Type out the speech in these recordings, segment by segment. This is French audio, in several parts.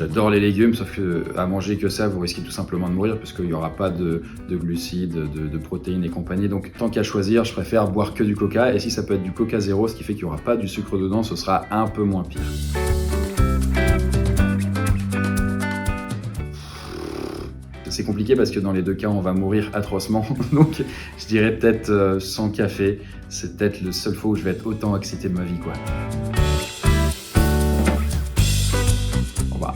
J'adore les légumes, sauf que à manger que ça, vous risquez tout simplement de mourir parce qu'il n'y aura pas de glucides, de protéines et compagnie. Donc tant qu'à choisir, je préfère boire que du coca. Et si ça peut être du coca zéro, ce qui fait qu'il n'y aura pas du sucre dedans, ce sera un peu moins pire. C'est compliqué parce que dans les deux cas, on va mourir atrocement. Donc je dirais peut-être sans café. C'est peut-être le seul fois où je vais être autant excité de ma vie, quoi.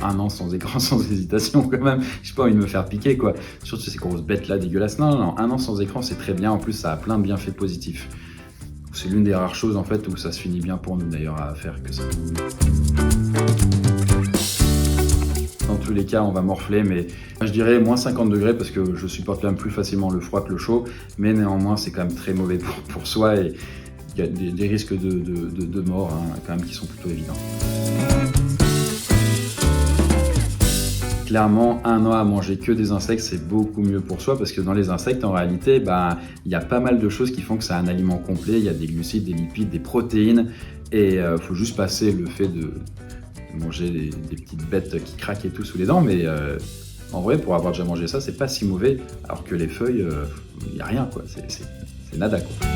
Un an sans écran, sans hésitation quand même. J'ai pas envie de me faire piquer, quoi. Surtout ces grosses bêtes là dégueulasses. Non, un an sans écran, c'est très bien. En plus, ça a plein de bienfaits positifs. C'est l'une des rares choses en fait où ça se finit bien pour nous d'ailleurs à faire que ça. Dans tous les cas, on va morfler, mais je dirais moins 50 degrés parce que je supporte quand même plus facilement le froid que le chaud. Mais néanmoins, c'est quand même très mauvais pour soi et il y a des risques de mort quand même qui sont plutôt évidents. Clairement, un an à manger que des insectes, c'est beaucoup mieux pour soi parce que dans les insectes, en réalité, il y a pas mal de choses qui font que c'est un aliment complet. Il y a des glucides, des lipides, des protéines et faut juste passer le fait de manger des petites bêtes qui craquent et tout sous les dents. Mais en vrai, pour avoir déjà mangé ça, c'est pas si mauvais. Alors que les feuilles, il n'y a rien, quoi. C'est nada, quoi.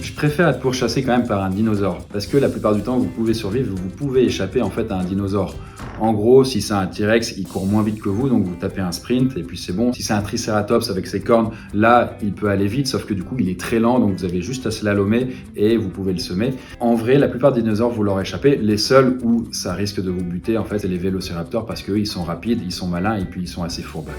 Je préfère être pourchassé quand même par un dinosaure parce que la plupart du temps vous pouvez survivre, vous pouvez échapper en fait à un dinosaure. En gros, si c'est un T-Rex, il court moins vite que vous, donc vous tapez un sprint et puis c'est bon. Si c'est un Triceratops avec ses cornes, là il peut aller vite, sauf que du coup il est très lent, donc vous avez juste à slalomer et vous pouvez le semer. En vrai, la plupart des dinosaures vous leur échappez. Les seuls où ça risque de vous buter en fait, c'est les vélociraptors parce qu'eux ils sont rapides, ils sont malins et puis ils sont assez fourbes.